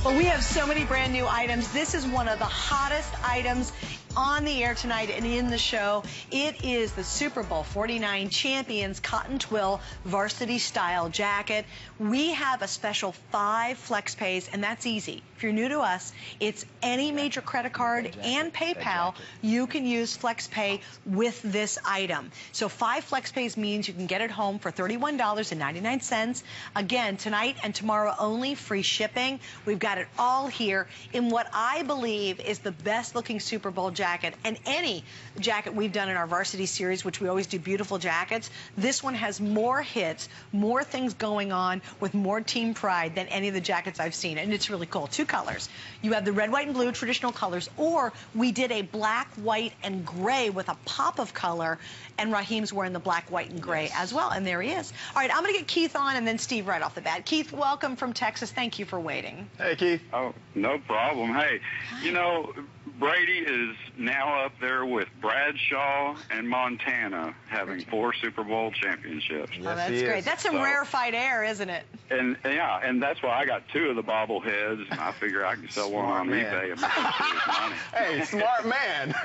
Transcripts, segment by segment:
Well, we have so many brand new items. This is one of the hottest items on the air tonight and in the show. It is the Super Bowl 49 Champions Cotton Twill Varsity Style Jacket. We have a special 5 flex pays, and that's easy. If you're new to us, it's any major credit card and PayPal. You can use flex pay with this item. So 5 flex pays means you can get it home for $31.99. Again, tonight and tomorrow only, free shipping. We've got it all here in what I believe is the best looking Super Bowl jacket, and any jacket we've done in our varsity series, which we always do beautiful jackets. This one has more hits, more things going on with more team pride than any of the jackets I've seen, and it's really cool. 2 colors. You have the red, white, and blue traditional colors, or we did a black, white, and gray with a pop of color, and Raheem's wearing the black, white, and gray as well, and there he is. All right, I'm going to get Keith on and then Steve right off the bat. Keith, welcome from Texas. Thank you for waiting. Hey, Keith. Oh, no problem. Hey, you know, Brady is now up there with Bradshaw and Montana having 4 Super Bowl championships. Oh, that's great. That's some rarefied air, isn't it? And yeah, and that's why I got 2 of the bobbleheads, and I figure I can sell one on eBay and make some money. Hey, smart man.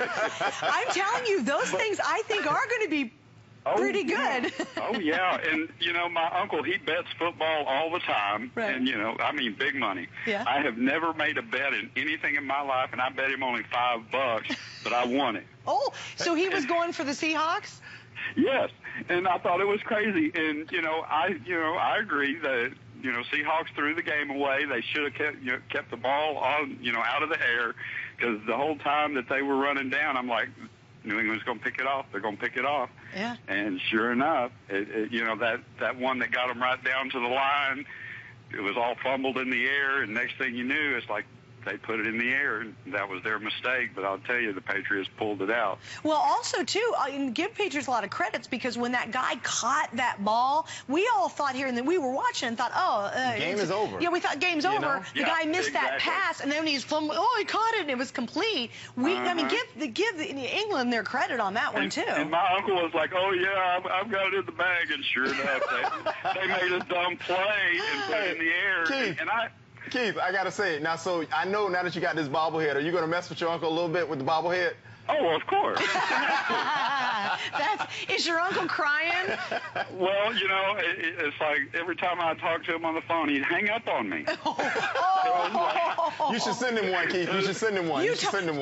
I'm telling you, those things I think are going to be pretty good. Oh, yeah. And, you know, my uncle, he bets football all the time. Right. And, you know, I mean, big money. Yeah. I have never made a bet in anything in my life, and I bet him only $5, but I won it. Oh, so he was going for the Seahawks? Yes. And I thought it was crazy. And, I agree that, Seahawks threw the game away. They should have kept the ball on, out of the air, because the whole time that they were running down, I'm like, New England's going to pick it off. They're going to pick it off. Yeah. And sure enough, that one that got them right down to the line, it was all fumbled in the air, and next thing you knew, it's like they put it in the air, and that was their mistake. But I'll tell you, the Patriots pulled it out. Well, also, too, give Patriots a lot of credits, because when that guy caught that ball, we all thought here, and then we were watching and thought, game is over. Yeah, we thought game's over. The guy missed that pass, and then he's fumbling. Oh, he caught it, and it was complete. I mean, give England their credit on that one, too. And my uncle was like, oh, yeah, I've got it in the bag, and sure enough, they made a dumb play and put it in the air. Keith, I got to say, now, so I know now that you got this bobblehead, are you going to mess with your uncle a little bit with the bobblehead? Oh, well, of course. Is your uncle crying? Well, it's like every time I talk to him on the phone, he'd hang up on me. You should send him one, Keith. You should send him one.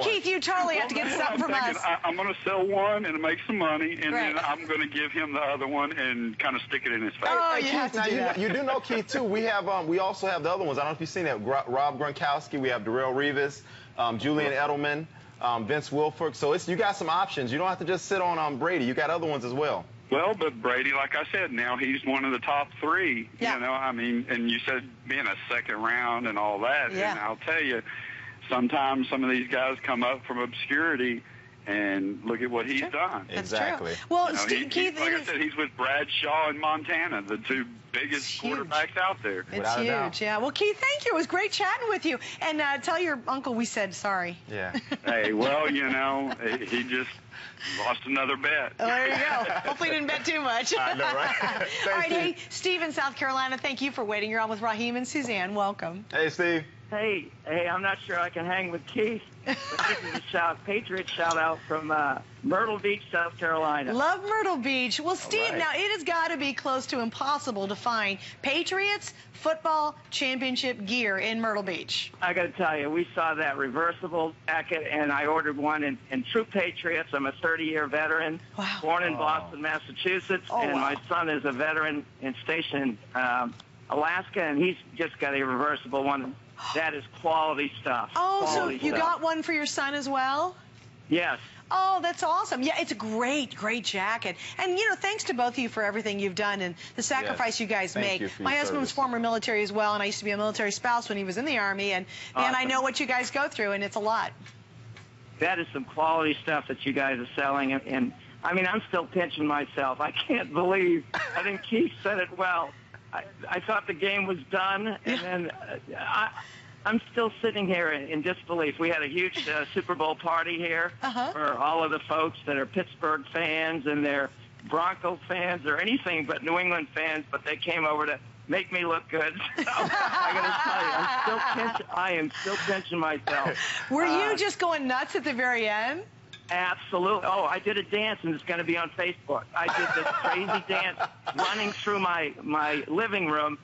Keith, you totally have to get something from us. I'm going to sell one and make some money, and then I'm going to give him the other one and kind of stick it in his face. Oh, you have to do that. You do know, Keith, too. We also have the other ones. I don't know if you've seen that. Rob Gronkowski. We have Darrelle Revis, Julian Edelman. Vince Wilfork. So you got some options. You don't have to just sit on Brady. You got other ones as well. Well, but Brady, like I said, now he's one of the top 3. Yeah. I mean, and you said being a second round and all that. Yeah. And I'll tell you, sometimes some of these guys come up from obscurity, and look at what he's done. Exactly. That's true. Well, Keith, like I said, he's with Bradshaw and Montana, the 2 biggest quarterbacks out there. It's huge, yeah. Well, Keith, thank you. It was great chatting with you. And tell your uncle we said sorry. Yeah. Hey, well, he just lost another bet. Oh, there you go. Hopefully he didn't bet too much. I know, right? All right, hey, Steve in South Carolina, thank you for waiting. You're on with Raheem and Suzanne. Welcome. Hey, Steve. Hey, I'm not sure I can hang with Keith, but this is a Patriots shout-out from Myrtle Beach, South Carolina. Love Myrtle Beach. Well, Steve, right. now it has got to be close to impossible to find Patriots football championship gear in Myrtle Beach. I got to tell you, we saw that reversible jacket, and I ordered one in true Patriots. I'm a 30-year veteran, born in Boston, Massachusetts, and my son is a veteran stationed in Alaska, and he's just got a reversible one. That is quality stuff. Oh, so you got one for your son as well? Yes. Oh, that's awesome. Yeah, it's a great jacket. And, thanks to both of you for everything you've done and the sacrifice you guys make. My husband was former military as well, and I used to be a military spouse when he was in the Army, and man, I know what you guys go through, and it's a lot. That is some quality stuff that you guys are selling, and I mean, I'm still pinching myself. I can't believe, I think Keith said it well. I thought the game was done, and then I'm still sitting here in disbelief. We had a huge Super Bowl party here for all of the folks that are Pittsburgh fans and they're Bronco fans or anything but New England fans, but they came over to make me look good. So, I got to tell you, I am still pinching myself. Were you just going nuts at the very end? Absolutely. Oh, I did a dance, and it's going to be on Facebook. I did this crazy dance running through my living room,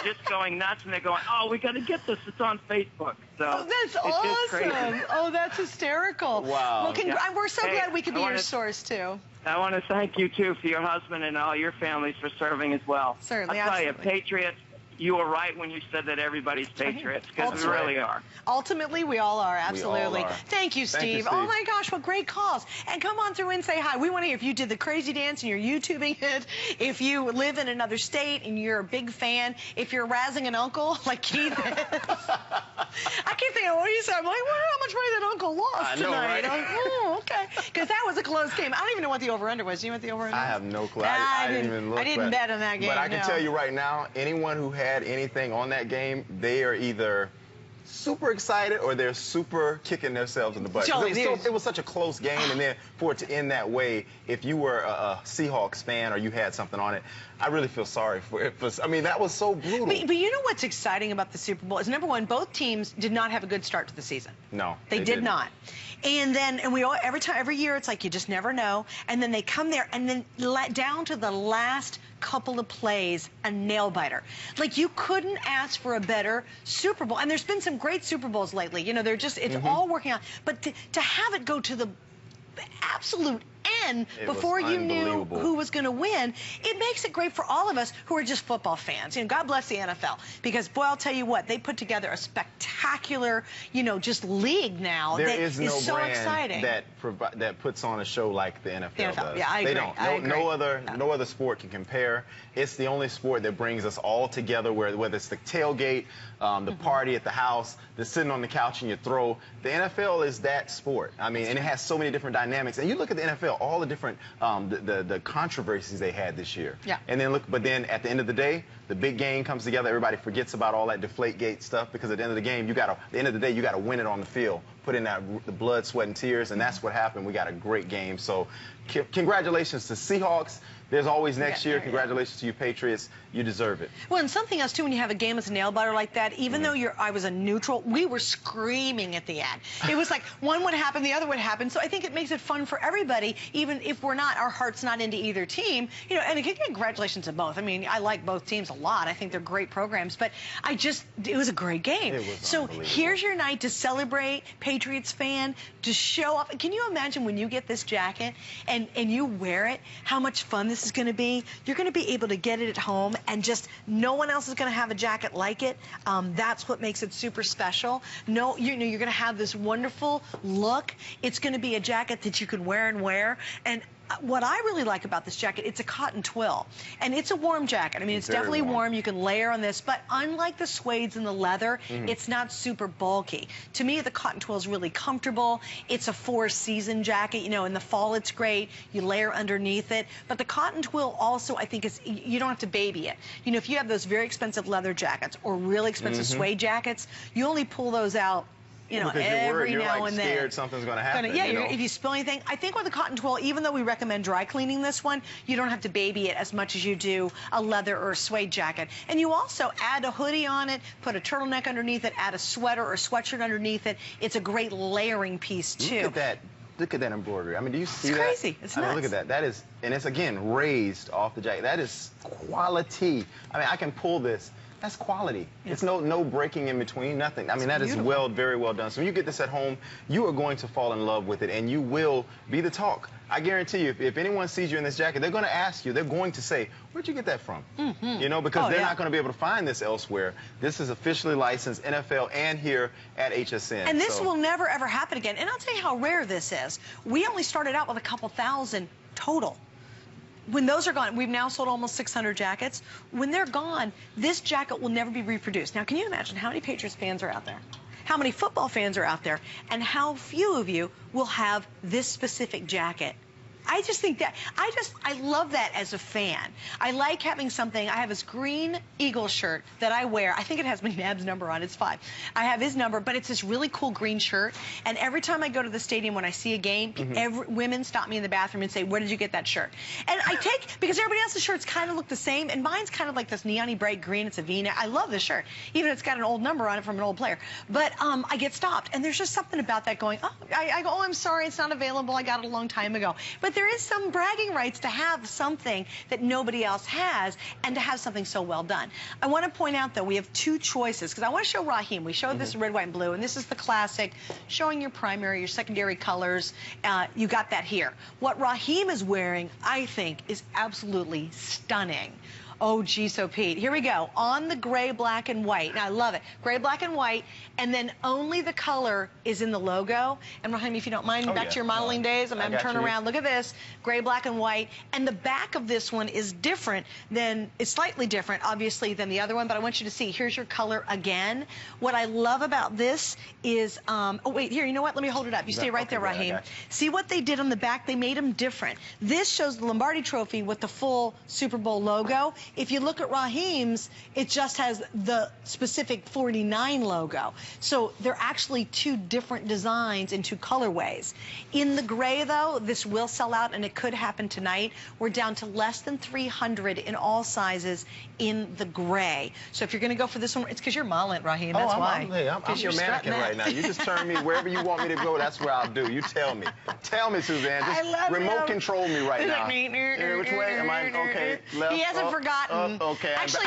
just going nuts, and they're going, oh, we got to get this. It's on Facebook. So that's it's awesome. Just crazy. Oh, that's hysterical. Wow. Well, we're so glad we could be your to, source, too. I want to thank you, too, for your husband and all your families for serving as well. Certainly, I'll tell you, absolutely. Patriots, you were right when you said that everybody's Patriots, because we really are. Ultimately, we all are, absolutely. We all are. Thank you, Steve. Thank you, Steve. Oh, my gosh, what great calls. And come on through and say hi. We want to hear if you did the crazy dance and you're YouTubing it, if you live in another state and you're a big fan, if you're razzing an uncle like Keith is. I keep thinking, what do you say? I'm like, well, how much money that uncle lost tonight? Right? Like, oh, okay. Because that was a close game. I don't even know what the over-under was. Do you know what the over-under was? I have no clue. I didn't even look. I didn't bet on that game, But I can no. tell you right now, anyone who had anything on that game, they are either super excited or they're super kicking themselves in the butt. It was such a close game, and then for it to end that way, if you were a Seahawks fan or you had something on it, I really feel sorry for it. I mean, that was so brutal. But you know what's exciting about the Super Bowl is, number one, both teams did not have a good start to the season. No, they did not. And we all every year it's like you just never know. And then they come there and then down to the last couple of plays, a nail biter. Like, you couldn't ask for a better Super Bowl. And there's been some great Super Bowls lately. You know, they're just it's all working out. But to have it go to the absolute end before you knew who was going to win, it makes it great for all of us who are just football fans. You know, God bless the NFL, because boy, I'll tell you what, they put together a spectacular, you know, just league now that is no so brand exciting. that puts on a show like the NFL does. Yeah, I agree. They don't. I agree. No other sport can compare. It's the only sport that brings us all together, whether it's the tailgate, the party at the house, the sitting on the couch and you throw. The NFL is that sport. I mean, and it has so many different dynamics. And you look at the NFL, all the different the controversies they had this year. Yeah. And then but then at the end of the day, the big game comes together. Everybody forgets about all that Deflategate stuff, because at the end of the game, you gotta win it on the field. Put in the blood, sweat, and tears, and that's what happened. We got a great game. So congratulations to Seahawks. There's always next year. Congratulations to you, Patriots. You deserve it. Well, and something else, too, when you have a game as a nail biter like that, even though I was a neutral, we were screaming at the end. It was like one would happen, the other would happen. So I think it makes it fun for everybody, even if our heart's not into either team. You know, and again, congratulations to both. I mean, I like both teams a lot. I think they're great programs. But it was a great game. It was so here's your night to celebrate, Patriots fan, to show up. Can you imagine when you get this jacket and you wear it, how much fun this is going to be? You're going to be able to get it at home, and just no one else is going to have a jacket like it. That's what makes it super special. No, you're going to have this wonderful look. It's going to be a jacket that you can wear and wear. And what I really like about this jacket, it's a cotton twill, and it's a warm jacket. I mean, it's definitely warm. You can layer on this, but unlike the suedes and the leather, it's not super bulky. To me, the cotton twill is really comfortable. It's a four-season jacket. You know, in the fall, it's great. You layer underneath it, but the cotton twill also, I think, you don't have to baby it. You know, if you have those very expensive leather jackets or really expensive suede jackets, you only pull those out, you know, every now and then. You're scared something's going to happen. Yeah, if you spill anything. I think with the cotton twill, even though we recommend dry cleaning this one, you don't have to baby it as much as you do a leather or a suede jacket. And you also add a hoodie on it, put a turtleneck underneath it, add a sweater or sweatshirt underneath it. It's a great layering piece, too. Look at that. Look at that embroidery. I mean, do you see that? It's crazy. It's nuts. I mean, look at that. That is, and it's, again, raised off the jacket. That is quality. I mean, I can pull this. That's quality. Yeah. It's no breaking in between, nothing. I mean, that is very well done. So when you get this at home, you are going to fall in love with it, and you will be the talk. I guarantee you, if anyone sees you in this jacket, they're going to ask you, they're going to say, where'd you get that from? You know, because they're not going to be able to find this elsewhere. This is officially licensed NFL and here at HSN. And this will never, ever happen again. And I'll tell you how rare this is. We only started out with a couple thousand total. When those are gone, we've now sold almost 600 jackets. When they're gone, this jacket will never be reproduced. Now, can you imagine how many Patriots fans are out there? How many football fans are out there? And how few of you will have this specific jacket I just think that, I love that as a fan. I like having something. I have this green Eagle shirt that I wear. I think it has McNabb's number on it. It's 5. I have his number, but it's this really cool green shirt. And every time I go to the stadium when I see a game, women stop me in the bathroom and say, where did you get that shirt? And I take, because everybody else's shirts kind of look the same, and mine's kind of like this neon-y bright green. It's a V-neck. I love this shirt, even if it's got an old number on it from an old player. But I get stopped, and there's just something about that going, oh, I go, oh, I'm sorry, it's not available. I got it a long time ago. But there is some bragging rights to have something that nobody else has, and to have something so well done. I want to point out, though, we have 2 choices, because I want to show Raheem. We showed this red, white, and blue, and this is the classic, showing your primary, your secondary colors. You got that here. What Raheem is wearing, I think, is absolutely stunning. Oh, gee, so Pete. Here we go. On the gray, black, and white. Now, I love it. Gray, black, and white, and then only the color is in the logo. And Raheem, if you don't mind, back to your modeling days, I'm going to turn around. Look at this. Gray, black, and white. And the back of this one is different than, it's slightly different, obviously, than the other one, but I want you to see. Here's your color again. What I love about this is, oh, wait, here, you know what? Let me hold it up. You stay right there, Raheem. See what they did on the back? They made them different. This shows the Lombardi Trophy with the full Super Bowl logo. If you look at Raheem's, it just has the specific 49 logo. So they're actually 2 different designs in 2 colorways. In the gray, though, this will sell out, and it could happen tonight. We're down to less than 300 in all sizes in the gray. So if you're going to go for this one, it's because you're modeling, Raheem. That's why. I'm your mannequin right now. You just turn me wherever you want me to go. That's where I'll do. You tell me. Tell me, Suzanne. Just remote control me right now. Which way am I? Okay. Left. He hasn't forgotten. Okay. Actually,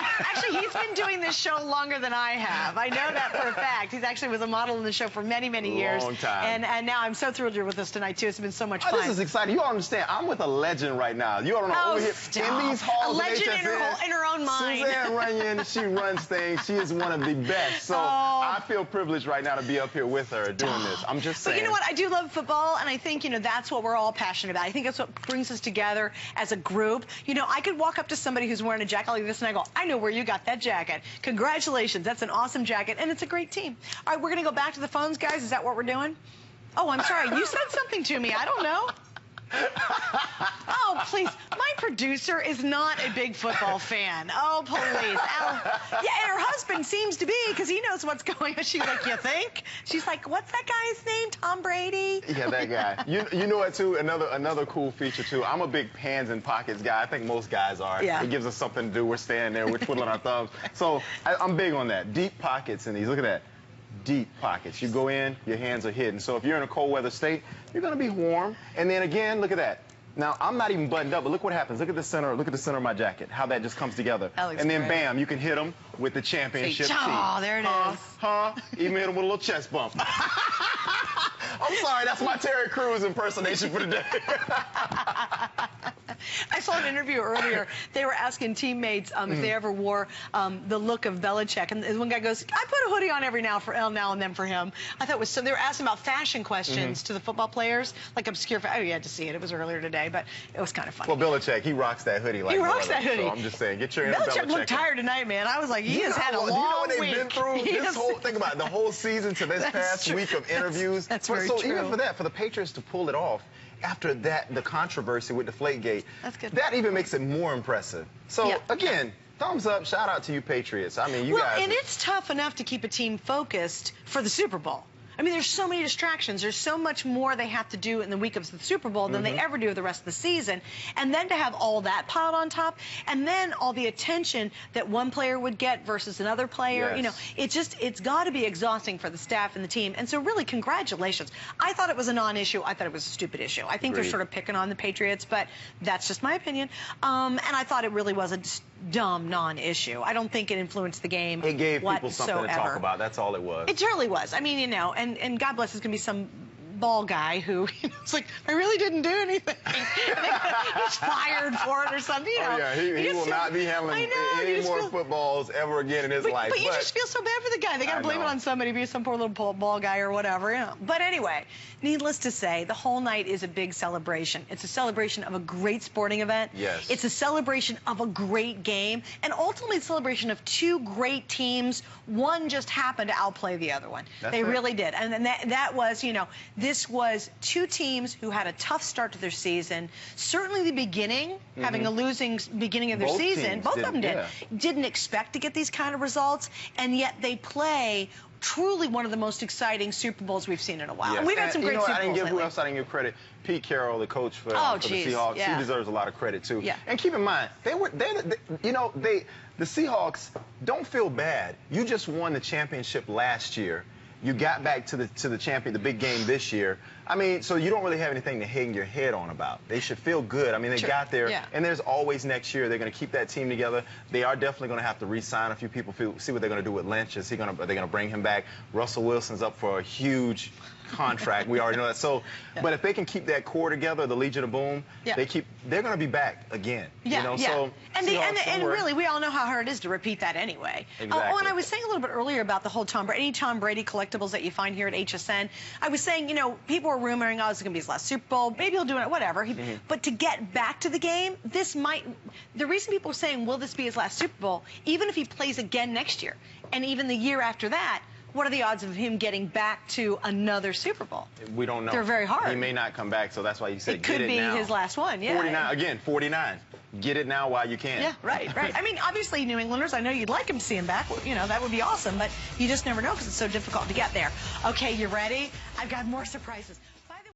he's been doing this show longer than I have. I know that for a fact. He's actually was a model in the show for many, many years. Long time. And now I'm so thrilled you're with us tonight, too. It's been so much fun. This is exciting. You all understand. I'm with a legend right now. You all don't know. Over here in these halls. A legend in her own mind. Suzanne Runyon, she runs things. She is one of the best. So I feel privileged right now to be up here with her doing this. I'm just saying. But you know what? I do love football, and I think, you know, that's what we're all passionate about. I think that's what brings us together as a group. You know, I could walk up to somebody who's wearing a jacket like this, and I go, I know where you got that jacket. Congratulations. That's an awesome jacket, and it's a great team. All right, we're going to go back to the phones, guys. Is that what we're doing? Oh, I'm sorry. You said something to me. I don't know. Oh, please. My producer is not a big football fan. Oh, please. Yeah, and her husband seems to be, because he knows what's going on. She's like, you think? She's like, what's that guy's name? Tom Brady? Yeah, that guy. You know what, too? Another cool feature, too. I'm a big pans and pockets guy. I think most guys are. Yeah. It gives us something to do. We're standing there. We're twiddling our thumbs. So I'm big on that. Deep pockets in these. Look at that. Deep pockets. You go in, your hands are hidden. So if you're in a cold weather state, you're going to be warm. And then again, look at that. Now, I'm not even buttoned up, but look what happens. Look at the center. Look at the center of my jacket, how that just comes together. And then, bam, you can hit them with the championship tee. Oh, there it is. Even hit them with a little chest bump. I'm sorry, that's my Terry Crews impersonation for the day. I saw an interview earlier. They were asking teammates if they ever wore the look of Belichick, and one guy goes, "I put a hoodie on every now and then for him." I thought it was so. They were asking about fashion questions to the football players, like obscure. Oh, you had to see it. It was earlier today, but it was kind of funny. Well, Belichick, he rocks that hoodie like he rocks that hoodie. So I'm just saying, get your Belichick looked tired tonight, man. I was like, he has had a long week. You know what they've been through? This whole, think about it, the whole season to this past week of interviews. That's very true. So even for that, for the Patriots to pull it off, after that, the controversy with Deflategate, that's good. That even makes it more impressive. So, again, thumbs up, shout out to you Patriots. I mean, you guys. And it's tough enough to keep a team focused for the Super Bowl. I mean, there's so many distractions. There's so much more they have to do in the week of the Super Bowl than they ever do the rest of the season. And then to have all that piled on top, and then all the attention that one player would get versus another player, you know, it's got to be exhausting for the staff and the team. And so really, congratulations. I thought it was a non-issue. I thought it was a stupid issue. I think they're sort of picking on the Patriots, but that's just my opinion. And I thought it really was a dumb non-issue. I don't think it influenced the game It gave people something to talk about. That's all it was. It really was. I mean, you know, and God bless, it's going to be some ball guy who, you know, it's like, I really didn't do anything. He's fired for it or something, you know. Oh, yeah, he will not be handling any more footballs ever again in his life. But you just feel so bad for the guy. They got to blame it on somebody, be some poor little ball guy or whatever, you know. But anyway, needless to say, the whole night is a big celebration. It's a celebration of a great sporting event. Yes. It's a celebration of a great game, and ultimately a celebration of 2 great teams. One just happened to outplay the other one. They really did. And that was, you know, this was 2 teams teams who had a tough start to their season. Certainly the beginning, having a losing beginning of their season, both of them didn't expect to get these kind of results, and yet they play truly one of the most exciting Super Bowls we've seen in a while. Yes. And we've had some great Super Bowls lately. Who else I didn't give credit? Pete Carroll, the coach for the Seahawks. He deserves a lot of credit too. Yeah. And keep in mind, the Seahawks don't feel bad. You just won the championship last year. You got back to the big game this year. I mean, so you don't really have anything to hang your head on about. They should feel good. I mean, they got there, and there's always next year. They're going to keep that team together. They are definitely going to have to re-sign a few people, see what they're going to do with Lynch. Are they going to bring him back? Russell Wilson's up for a huge contract. We already know that. So, but if they can keep that core together, the Legion of Boom, they're going to be back again. So and really, we all know how hard it is to repeat that anyway. Exactly. Oh, and I was saying a little bit earlier about the whole any Tom Brady collectibles that you find here at HSN. I was saying, people are rumoring, oh, this is going to be his last Super Bowl. Maybe he'll do it, whatever. But to get back to the game, the reason people are saying, will this be his last Super Bowl, even if he plays again next year, and even the year after that, what are the odds of him getting back to another Super Bowl? We don't know. They're very hard. He may not come back, so that's why you said get it now. It could be his last one, 49. Get it now while you can. Yeah, right. I mean, obviously, New Englanders, I know you'd like him to see him back. That would be awesome, but you just never know because it's so difficult to get there. Okay, you ready? I've got more surprises.